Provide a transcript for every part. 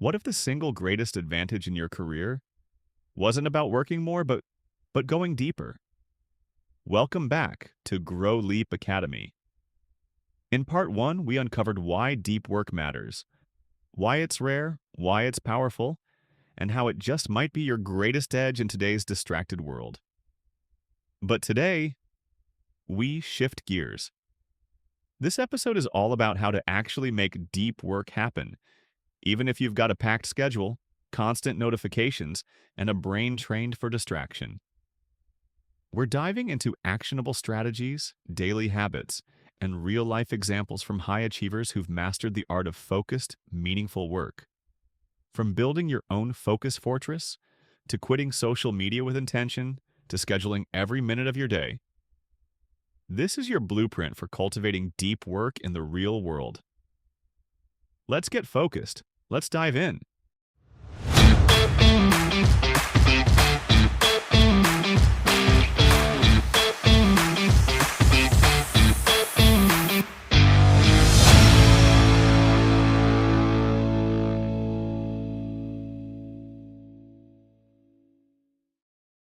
What if the single greatest advantage in your career wasn't about working more, but going deeper? Welcome back to Grow Leap Academy. In part one, we uncovered why deep work matters, why it's rare, why it's powerful, and how it just might be your greatest edge in today's distracted world. But today, we shift gears. This episode is all about how to actually make deep work happen, even if you've got a packed schedule, constant notifications, and a brain trained for distraction. We're diving into actionable strategies, daily habits, and real-life examples from high achievers who've mastered the art of focused, meaningful work. From building your own focus fortress, to quitting social media with intention, to scheduling every minute of your day, this is your blueprint for cultivating deep work in the real world. Let's get focused. Let's dive in.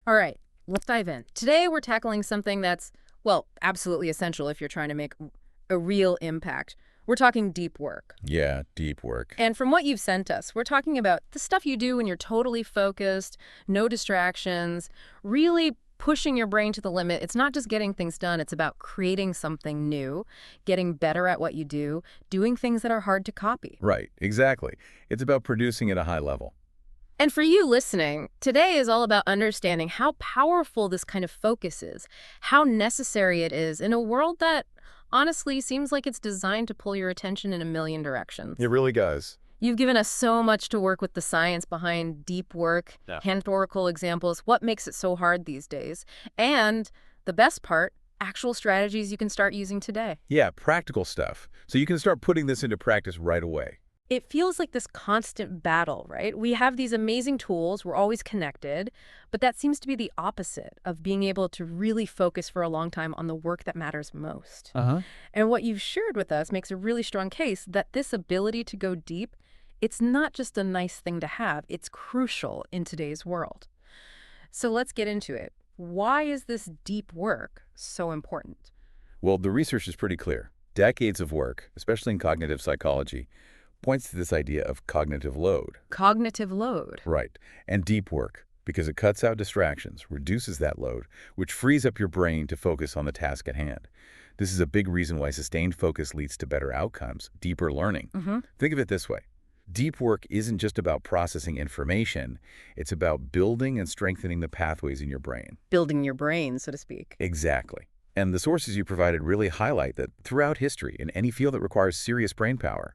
All right, let's dive in. Today we're tackling something that's, well, absolutely essential if you're trying to make a real impact. We're talking deep work. Yeah, deep work. And from what you've sent us, we're talking about the stuff you do when you're totally focused, no distractions, really pushing your brain to the limit. It's not just getting things done, it's about creating something new, getting better at what you do, doing things that are hard to copy. Right, exactly. It's about producing at a high level. And for you listening, today is all about understanding how powerful this kind of focus is, how necessary it is in a world that honestly seems like it's designed to pull your attention in a million directions. It really does. You've given us so much to work with the science behind deep work, historical examples, what makes it so hard these days, and the best part, actual strategies you can start using today. Yeah, practical stuff. So you can start putting this into practice right away. It feels like this constant battle, right? We have these amazing tools, we're always connected, but that seems to be the opposite of being able to really focus for a long time on the work that matters most. And what you've shared with us makes a really strong case that this ability to go deep, it's not just a nice thing to have, it's crucial in today's world. So let's get into it. Why is this deep work so important? Well, the research is pretty clear. Decades of work, especially in cognitive psychology, points to this idea of cognitive load. Cognitive load. Right. And deep work, because it cuts out distractions, reduces that load, which frees up your brain to focus on the task at hand. This is a big reason why sustained focus leads to better outcomes, deeper learning. Think of it this way. Deep work isn't just about processing information, it's about building and strengthening the pathways in your brain. Building your brain, so to speak. Exactly. And the sources you provided really highlight that throughout history, in any field that requires serious brain power,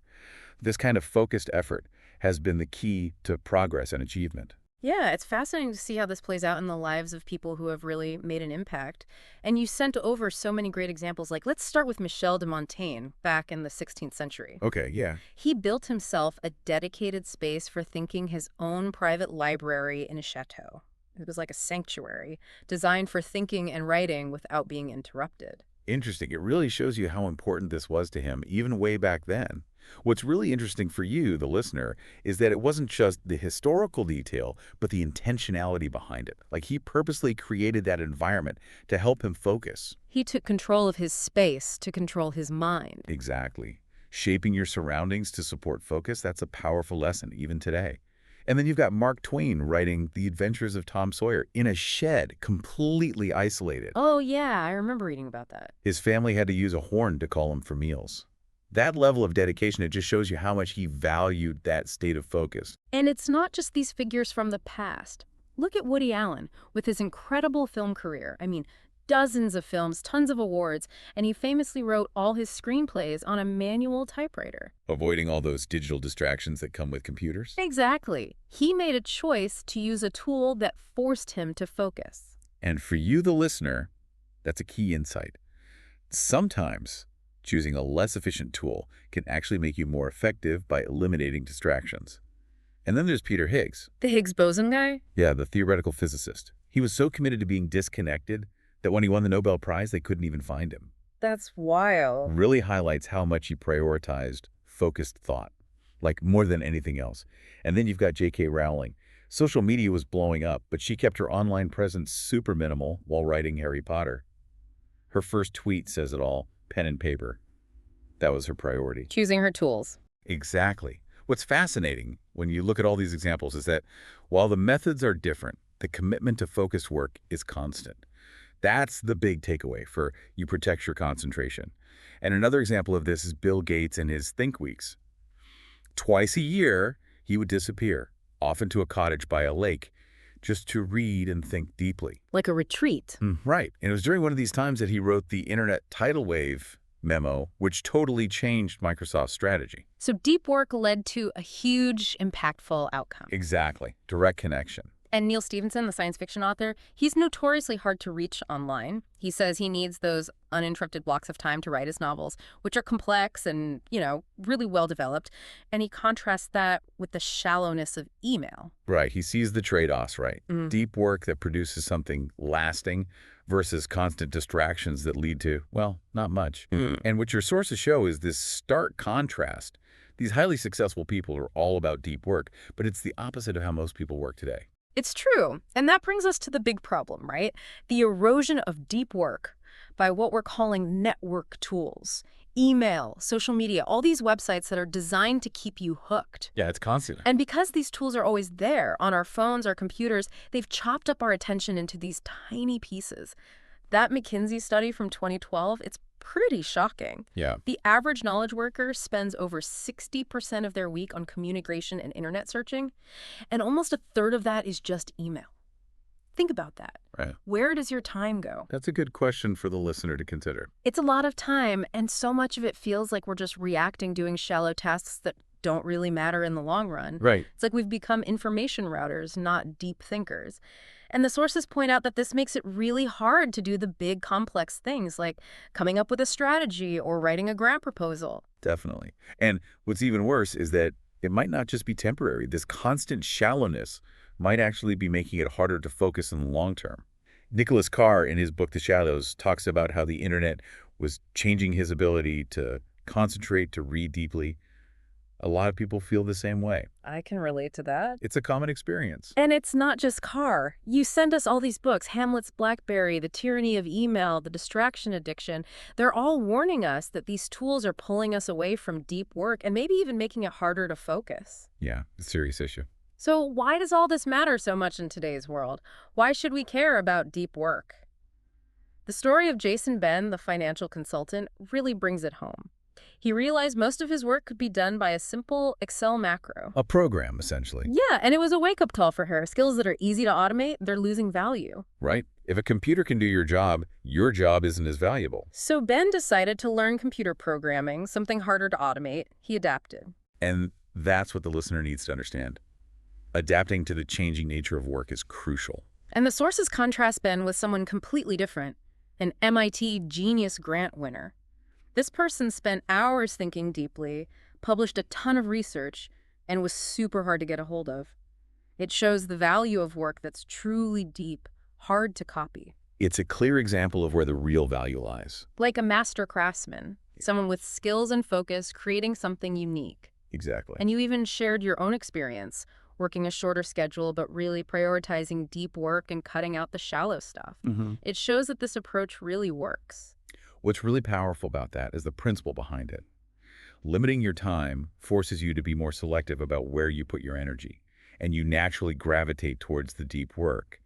this kind of focused effort has been the key to progress and achievement. Yeah, it's fascinating to see how this plays out in the lives of people who have really made an impact. And you sent over so many great examples. Like, let's start with Michel de Montaigne back in the 16th century. Okay, yeah. He built himself a dedicated space for thinking, his own private library in a chateau. It was like a sanctuary designed for thinking and writing without being interrupted. Interesting. It really shows you how important this was to him, even way back then. What's really interesting for you, the listener, is that it wasn't just the historical detail, but the intentionality behind it. Like, he purposely created that environment to help him focus. He took control of his space to control his mind. Exactly. Shaping your surroundings to support focus, that's a powerful lesson, even today. And then you've got Mark Twain writing The Adventures of Tom Sawyer in a shed, completely isolated. Oh, yeah, I remember reading about that. His family had to use a horn to call him for meals. That level of dedication, it just shows you how much he valued that state of focus. And it's not just these figures from the past. Look at Woody Allen with his incredible film career. I mean, dozens of films, tons of awards, and he famously wrote all his screenplays on a manual typewriter. Avoiding all those digital distractions that come with computers? Exactly. He made a choice to use a tool that forced him to focus. And for you, the listener, that's a key insight. Sometimes choosing a less efficient tool can actually make you more effective by eliminating distractions. And then there's Peter Higgs. The Higgs boson guy? Yeah, the theoretical physicist. He was so committed to being disconnected that when he won the Nobel Prize, they couldn't even find him. That's wild. Really highlights how much he prioritized focused thought. like more than anything else. And then you've got J.K. Rowling. Social media was blowing up, but she kept her online presence super minimal while writing Harry Potter. Her first tweet says it all, pen and paper. That was her priority. Choosing her tools. Exactly. What's fascinating when you look at all these examples is that while the methods are different, the commitment to focused work is constant. That's the big takeaway for you protect your concentration. And another example of this is Bill Gates and his Think Weeks. Twice a year, he would disappear, often to a cottage by a lake, just to read and think deeply. Like a retreat. Right. And it was during one of these times that he wrote the Internet tidal wave memo, which totally changed Microsoft's strategy. So deep work led to a huge, impactful outcome. Exactly. Direct connection. And Neil Stephenson, the science fiction author, he's notoriously hard to reach online. He says he needs those uninterrupted blocks of time to write his novels, which are complex and, really well developed. And he contrasts that with the shallowness of email. Right. He sees the trade-offs, right? Deep work that produces something lasting versus constant distractions that lead to, well, not much. And what your sources show is this stark contrast. These highly successful people are all about deep work, but it's the opposite of how most people work today. It's true. And that brings us to the big problem, right? The erosion of deep work by what we're calling network tools. Email, social media, all these websites that are designed to keep you hooked. Yeah, it's constant. And because these tools are always there on our phones, our computers, they've chopped up our attention into these tiny pieces. That McKinsey study from 2012, it's pretty shocking. Yeah. The average knowledge worker spends over 60% of their week on communication and internet searching, and almost a third of that is just email. Think about that. Right. Where does your time go? That's a good question for the listener to consider. It's a lot of time, and so much of it feels like we're just reacting, doing shallow tasks that don't really matter in the long run. Right. It's like we've become information routers, not deep thinkers. And the sources point out that this makes it really hard to do the big, complex things like coming up with a strategy or writing a grant proposal. Definitely. And what's even worse is that it might not just be temporary. This constant shallowness might actually be making it harder to focus in the long term. Nicholas Carr, in his book The Shallows, talks about how the internet was changing his ability to concentrate, to read deeply. A lot of people feel the same way. I can relate to that. It's a common experience. And it's not just Carr. You send us all these books, Hamlet's Blackberry, The Tyranny of Email, The Distraction Addiction. They're all warning us that these tools are pulling us away from deep work and maybe even making it harder to focus. Yeah, it's a serious issue. So why does all this matter so much in today's world? Why should we care about deep work? The story of Jason Ben, the financial consultant, really brings it home. He realized most of his work could be done by a simple Excel macro. A program, essentially. Yeah, and it was a wake-up call for her. Skills that are easy to automate, they're losing value. Right? If a computer can do your job isn't as valuable. So Ben decided to learn computer programming, something harder to automate. He adapted. And that's what the listener needs to understand. Adapting to the changing nature of work is crucial. And the sources contrast Ben with someone completely different, an MIT Genius Grant winner. This person spent hours thinking deeply, published a ton of research, and was super hard to get a hold of. It shows the value of work that's truly deep, hard to copy. It's a clear example of where the real value lies. Like a master craftsman, someone with skills and focus creating something unique. Exactly. And you even shared your own experience, working a shorter schedule but really prioritizing deep work and cutting out the shallow stuff. It shows that this approach really works. What's really powerful about that is the principle behind it. Limiting your time forces you to be more selective about where you put your energy, and you naturally gravitate towards the deep work.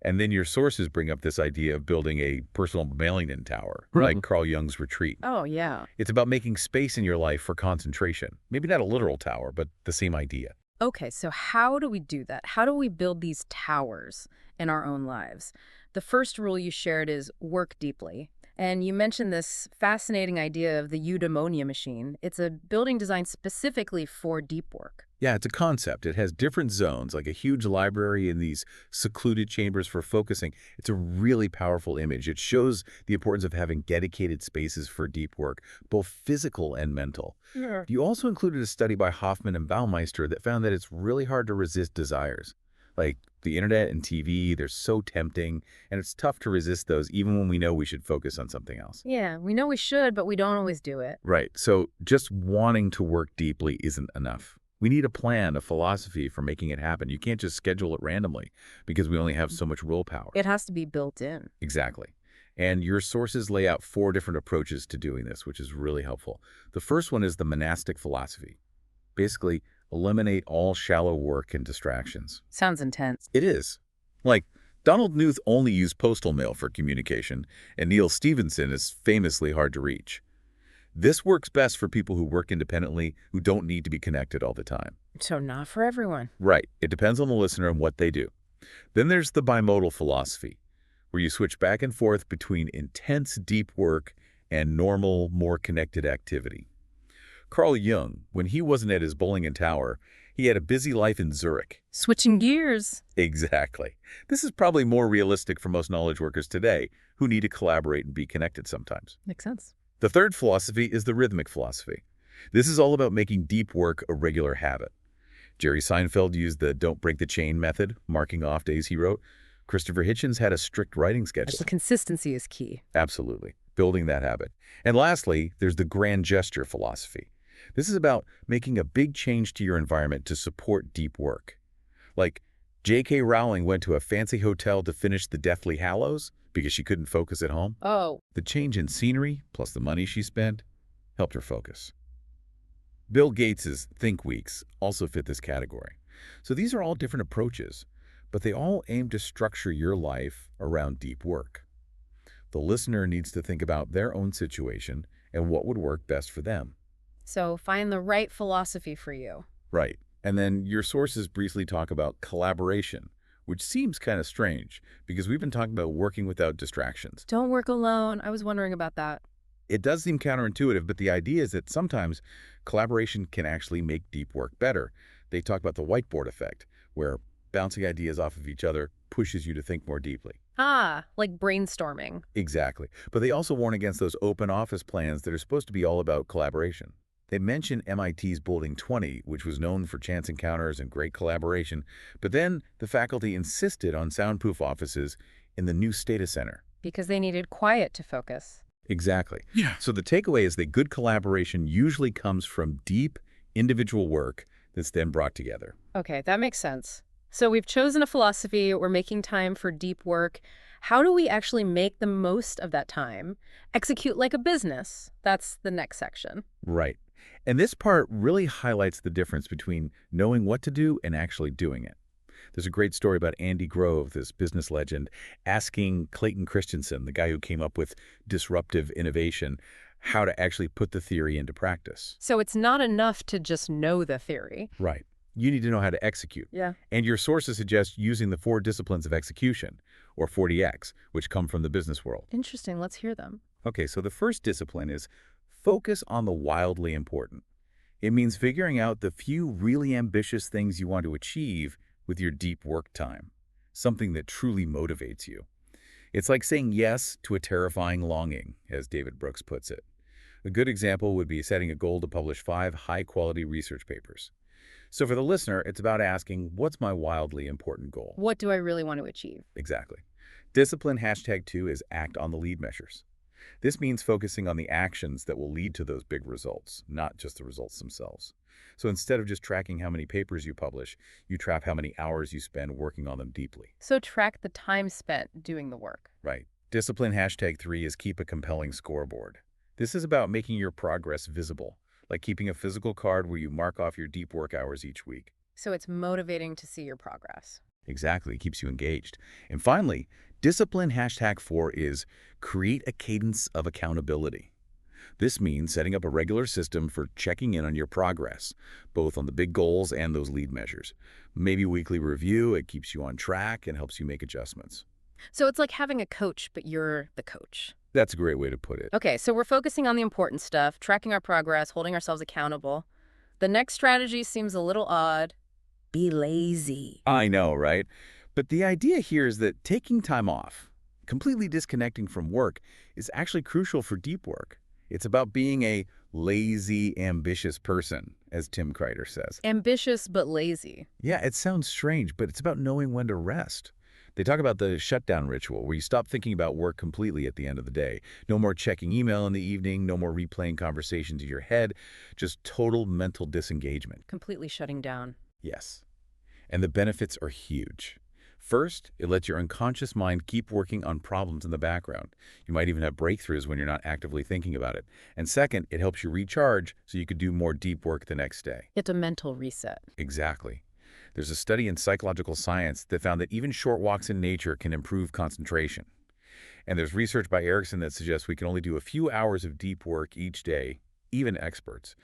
And then your sources bring up this idea of building a personal mailing tower, like Carl Jung's retreat. Oh, yeah. It's about making space in your life for concentration. Maybe not a literal tower, but the same idea. Okay, so how do we do that? How do we build these towers in our own lives? The first rule you shared is work deeply. And you mentioned this fascinating idea of the eudaimonia machine. It's a building designed specifically for deep work. Yeah, it's a concept. It has different zones, like a huge library in these secluded chambers for focusing. It's a really powerful image. It shows the importance of having dedicated spaces for deep work, both physical and mental. Yeah. You also included a study by Hoffman and Baumeister that found that it's really hard to resist desires. Like the internet and TV, they're so tempting, and it's tough to resist those even when we know we should focus on something else. Yeah, we know we should, but we don't always do it. Right. So just wanting to work deeply isn't enough. We need a plan, a philosophy for making it happen. You can't just schedule it randomly because we only have so much willpower. It has to be built in. Exactly. And your sources lay out 4 different approaches to doing this, which is really helpful. The first one is the monastic philosophy. Basically, eliminate all shallow work and distractions. Sounds intense. It is. Like, Donald Knuth only used postal mail for communication, and Neil Stephenson is famously hard to reach. This works best for people who work independently, who don't need to be connected all the time. So not for everyone. Right. It depends on the listener and what they do. Then there's the bimodal philosophy, where you switch back and forth between intense, deep work and normal, more connected activity. Carl Jung, when he wasn't at his bowling and tower, he had a busy life in Zurich. Switching gears. Exactly. This is probably more realistic for most knowledge workers today, who need to collaborate and be connected sometimes. Makes sense. The third philosophy is the rhythmic philosophy. This is all about making deep work a regular habit. Jerry Seinfeld used the don't break the chain method, marking off days he wrote. Christopher Hitchens had a strict writing schedule. So consistency is key. Absolutely. Building that habit. And lastly, there's the grand gesture philosophy. This is about making a big change to your environment to support deep work. Like, J.K. Rowling went to a fancy hotel to finish the Deathly Hallows because she couldn't focus at home. Oh. The change in scenery, plus the money she spent, helped her focus. Bill Gates's Think Weeks also fit this category. So these are all different approaches, but they all aim to structure your life around deep work. The listener needs to think about their own situation and what would work best for them. So find the right philosophy for you. Right. And then your sources briefly talk about collaboration, which seems kind of strange because we've been talking about working without distractions. Don't work alone. I was wondering about that. It does seem counterintuitive, but the idea is that sometimes collaboration can actually make deep work better. They talk about the whiteboard effect, where bouncing ideas off of each other pushes you to think more deeply. Ah, like brainstorming. Exactly. But they also warn against those open office plans that are supposed to be all about collaboration. They mention MIT's Building 20, which was known for chance encounters and great collaboration, but then the faculty insisted on soundproof offices in the new Stata Center. Because they needed quiet to focus. Exactly. Yeah. So the takeaway is that good collaboration usually comes from deep, individual work that's then brought together. Okay, that makes sense. So we've chosen a philosophy, we're making time for deep work. How do we actually make the most of that time? Execute like a business. That's the next section. Right. And this part really highlights the difference between knowing what to do and actually doing it. There's a great story about Andy Grove, this business legend, asking Clayton Christensen, the guy who came up with disruptive innovation, how to actually put the theory into practice. So it's not enough to just know the theory. Right. You need to know how to execute. Yeah. And your sources suggest using the 4 disciplines of execution, or 40X, which come from the business world. Interesting. Let's hear them. Okay, so the first discipline is focus on the wildly important. It means figuring out the few really ambitious things you want to achieve with your deep work time, something that truly motivates you. It's like saying yes to a terrifying longing, as David Brooks puts it. A good example would be setting a goal to publish 5 high-quality research papers. So for the listener, it's about asking, what's my wildly important goal? What do I really want to achieve? Exactly. Discipline #2 is act on the lead measures. This means focusing on the actions that will lead to those big results, not just the results themselves. So instead of just tracking how many papers you publish, you track how many hours you spend working on them deeply. So track the time spent doing the work. Right. Discipline #3 is keep a compelling scoreboard. This is about making your progress visible, like keeping a physical card where you mark off your deep work hours each week. So it's motivating to see your progress. Exactly. It keeps you engaged. And finally, discipline #4 is create a cadence of accountability. This means setting up a regular system for checking in on your progress, both on the big goals and those lead measures. Maybe a weekly review, it keeps you on track and helps you make adjustments. So it's like having a coach, but you're the coach. That's a great way to put it. Okay, so we're focusing on the important stuff, tracking our progress, holding ourselves accountable. The next strategy seems a little odd. Be lazy. I know, right? But the idea here is that taking time off, completely disconnecting from work, is actually crucial for deep work. It's about being a lazy, ambitious person, as Tim Kreider says. Ambitious but lazy. Yeah, it sounds strange, but it's about knowing when to rest, They talk about the shutdown ritual, where you stop thinking about work completely at the end of the day. No more checking email in the evening, no more replaying conversations in your head, just total mental disengagement. Completely shutting down. Yes. And the benefits are huge. First, it lets your unconscious mind keep working on problems in the background. You might even have breakthroughs when you're not actively thinking about it. And second, it helps you recharge so you could do more deep work the next day. It's a mental reset. Exactly. There's a study in psychological science that found that even short walks in nature can improve concentration. And there's research by Erickson that suggests we can only do a few hours of deep work each day, even experts.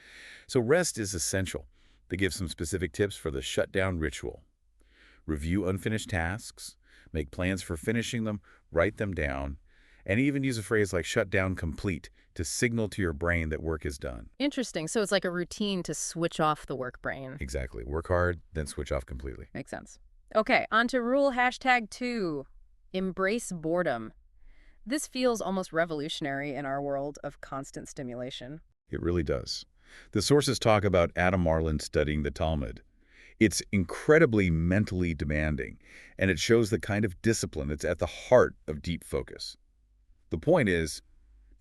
So rest is essential. They give some specific tips for the shutdown ritual. Review unfinished tasks, make plans for finishing them, write them down, and even use a phrase like shut down complete to signal to your brain that work is done. Interesting. So it's like a routine to switch off the work brain. Exactly. Work hard, then switch off completely. Makes sense. Okay, on to rule #2. Embrace boredom. This feels almost revolutionary in our world of constant stimulation. It really does. The sources talk about Adam Marlin studying the Talmud. It's incredibly mentally demanding, and it shows the kind of discipline that's at the heart of deep focus. The point is,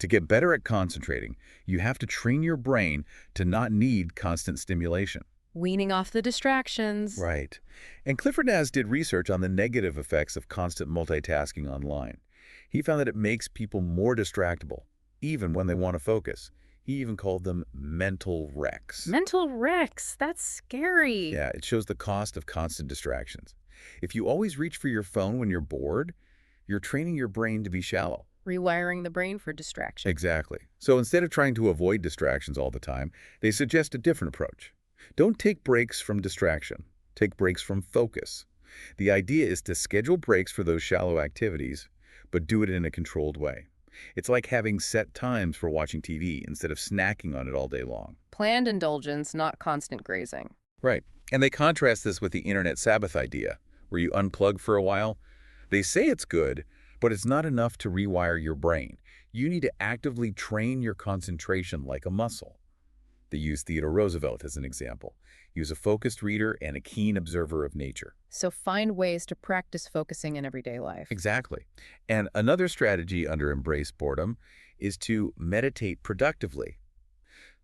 to get better at concentrating, you have to train your brain to not need constant stimulation. Weaning off the distractions. Right. And Clifford Naz did research on the negative effects of constant multitasking online. He found that it makes people more distractible, even when they want to focus. He even called them mental wrecks. Mental wrecks. That's scary. Yeah, it shows the cost of constant distractions. If you always reach for your phone when you're bored, you're training your brain to be shallow. Rewiring the brain for distraction. Exactly. So instead of trying to avoid distractions all the time, they suggest a different approach. Don't take breaks from distraction. Take breaks from focus. The idea is to schedule breaks for those shallow activities, but do it in a controlled way. It's like having set times for watching TV instead of snacking on it all day long. Planned indulgence, not constant grazing. Right. And they contrast this with the internet Sabbath idea, where you unplug for a while. They say it's good, but it's not enough to rewire your brain. You need to actively train your concentration like a muscle. They use Theodore Roosevelt as an example. He was a focused reader and a keen observer of nature. So find ways to practice focusing in everyday life. Exactly. And another strategy under Embrace Boredom is to meditate productively.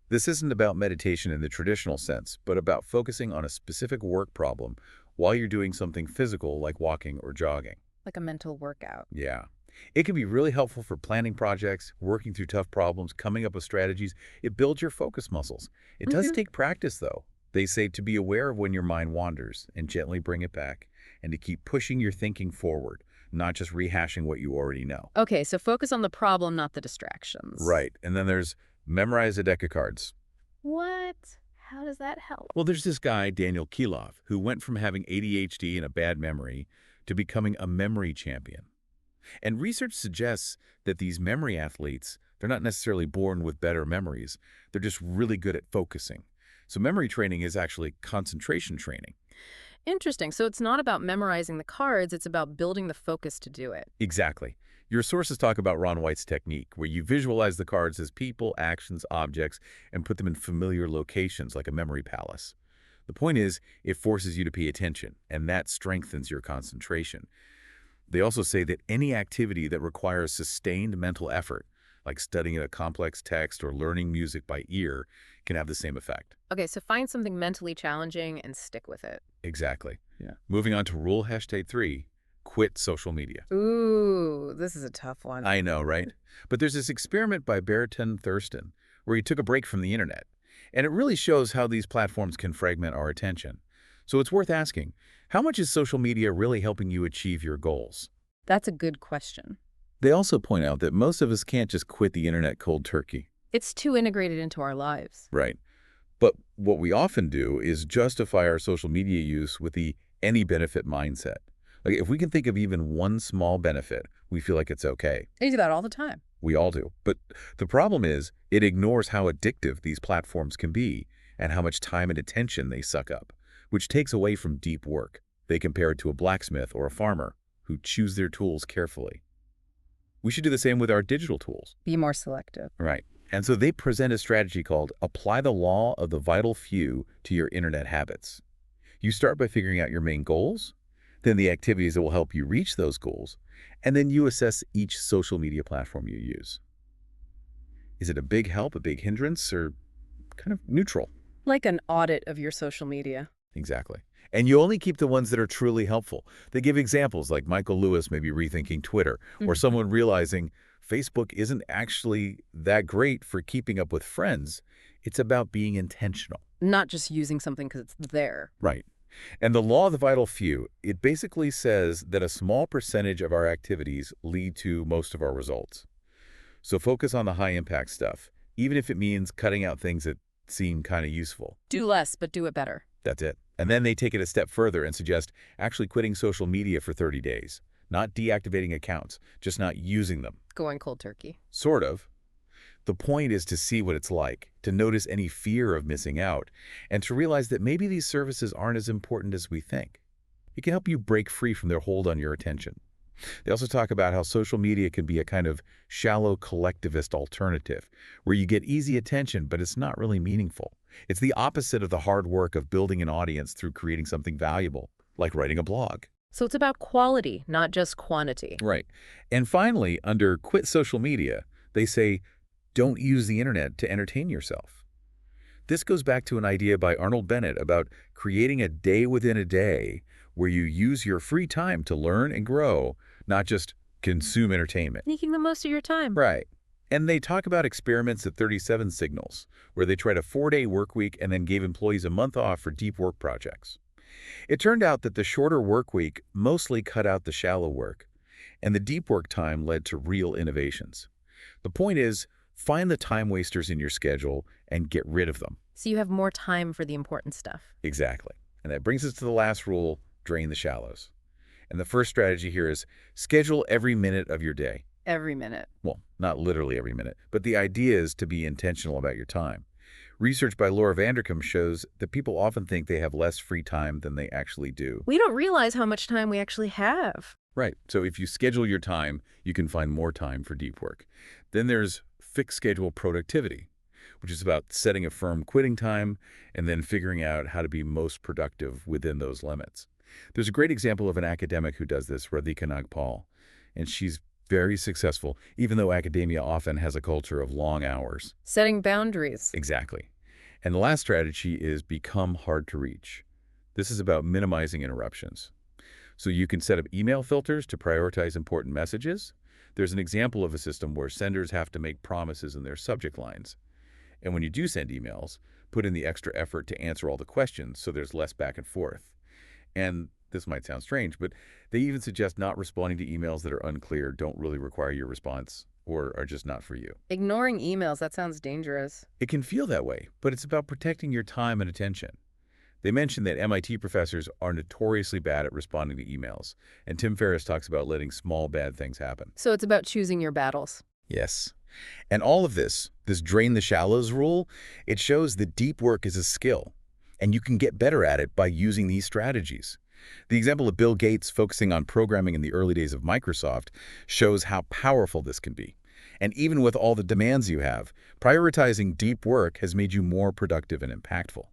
This isn't about meditation in the traditional sense, but about focusing on a specific work problem while you're doing something physical like walking or jogging. Like a mental workout. Yeah. It can be really helpful for planning projects, working through tough problems, coming up with strategies. It builds your focus muscles. It does take practice, though. They say to be aware of when your mind wanders and gently bring it back, and to keep pushing your thinking forward, not just rehashing what you already know. Okay, so focus on the problem, not the distractions. Right. And then there's memorize a deck of cards. What? How does that help? Well, there's this guy, Daniel Kilof, who went from having ADHD and a bad memory to becoming a memory champion. And research suggests that these memory athletes, they're not necessarily born with better memories. They're just really good at focusing. So memory training is actually concentration training. Interesting. So it's not about memorizing the cards, it's about building the focus to do it. Exactly. Your sources talk about Ron White's technique, where you visualize the cards as people, actions, objects, and put them in familiar locations like a memory palace. The point is, it forces you to pay attention, and that strengthens your concentration. They also say that any activity that requires sustained mental effort, like studying a complex text or learning music by ear, can have the same effect. Okay, so find something mentally challenging and stick with it. Exactly. Yeah. Moving on to rule #3, quit social media. Ooh, this is a tough one. I know, right? But there's this experiment by Barton Thurston where he took a break from the internet. And it really shows how these platforms can fragment our attention. So it's worth asking, how much is social media really helping you achieve your goals? That's a good question. They also point out that most of us can't just quit the internet cold turkey. It's too integrated into our lives. Right. But what we often do is justify our social media use with the any benefit mindset. Like if we can think of even one small benefit, we feel like it's okay. I do that all the time. We all do. But the problem is it ignores how addictive these platforms can be and how much time and attention they suck up, which takes away from deep work. They compare it to a blacksmith or a farmer who choose their tools carefully. We should do the same with our digital tools. Be more selective. Right. And so they present a strategy called apply the law of the vital few to your internet habits. You start by figuring out your main goals, then the activities that will help you reach those goals, and then you assess each social media platform you use. Is it a big help, a big hindrance, or kind of neutral? Like an audit of your social media. Exactly. And you only keep the ones that are truly helpful. They give examples like Michael Lewis maybe rethinking Twitter, or someone realizing Facebook isn't actually that great for keeping up with friends. It's about being intentional. Not just using something because it's there. Right. And the law of the vital few, it basically says that a small percentage of our activities lead to most of our results. So focus on the high-impact stuff, even if it means cutting out things that seem kind of useful. Do less, but do it better. That's it. And then they take it a step further and suggest actually quitting social media for 30 days. Not deactivating accounts, just not using them. Going cold turkey. Sort of. The point is to see what it's like, to notice any fear of missing out, and to realize that maybe these services aren't as important as we think. It can help you break free from their hold on your attention. They also talk about how social media can be a kind of shallow collectivist alternative, where you get easy attention, but it's not really meaningful. It's the opposite of the hard work of building an audience through creating something valuable, like writing a blog. So it's about quality, not just quantity. Right. And finally, under Quit Social Media, they say, don't use the internet to entertain yourself. This goes back to an idea by Arnold Bennett about creating a day within a day where you use your free time to learn and grow, not just consume entertainment. Making the most of your time. Right. And they talk about experiments at 37 Signals, where they tried a 4-day work week and then gave employees a month off for deep work projects. It turned out that the shorter work week mostly cut out the shallow work, and the deep work time led to real innovations. The point is, find the time wasters in your schedule and get rid of them. So you have more time for the important stuff. Exactly. And that brings us to the last rule, drain the shallows. And the first strategy here is schedule every minute of your day. Every minute. Well, not literally every minute, but the idea is to be intentional about your time. Research by Laura Vanderkam shows that people often think they have less free time than they actually do. We don't realize how much time we actually have. Right. So if you schedule your time, you can find more time for deep work. Then there's fixed schedule productivity, which is about setting a firm quitting time and then figuring out how to be most productive within those limits. There's a great example of an academic who does this, Radhika Nagpal, and she's very successful, even though academia often has a culture of long hours. Setting boundaries. Exactly. And the last strategy is become hard to reach. This is about minimizing interruptions. So you can set up email filters to prioritize important messages. There's an example of a system where senders have to make promises in their subject lines. And when you do send emails, put in the extra effort to answer all the questions so there's less back and forth. And this might sound strange, but they even suggest not responding to emails that are unclear, don't really require your response, or are just not for you. Ignoring emails, that sounds dangerous. It can feel that way, but it's about protecting your time and attention. They mention that MIT professors are notoriously bad at responding to emails, and Tim Ferriss talks about letting small bad things happen. So it's about choosing your battles. Yes. And all of this drain the shallows rule, it shows that deep work is a skill, and you can get better at it by using these strategies. The example of Bill Gates focusing on programming in the early days of Microsoft shows how powerful this can be. And even with all the demands you have, prioritizing deep work has made you more productive and impactful.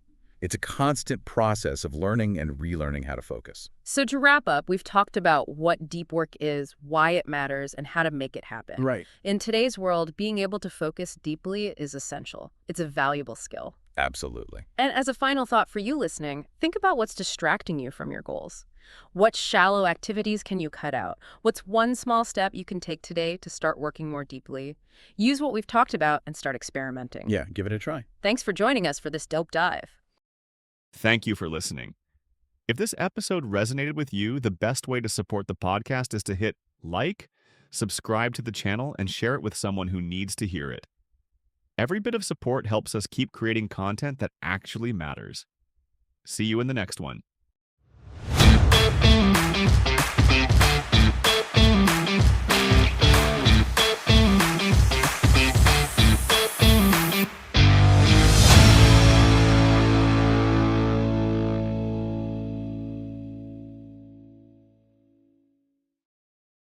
It's a constant process of learning and relearning how to focus. So to wrap up, we've talked about what deep work is, why it matters, and how to make it happen. Right. In today's world, being able to focus deeply is essential. It's a valuable skill. Absolutely. And as a final thought for you listening, think about what's distracting you from your goals. What shallow activities can you cut out? What's one small step you can take today to start working more deeply? Use what we've talked about and start experimenting. Yeah, give it a try. Thanks for joining us for this dope dive. Thank you for listening. If this episode resonated with you, the best way to support the podcast is to hit like, subscribe to the channel, and share it with someone who needs to hear it. Every bit of support helps us keep creating content that actually matters. See you in the next one.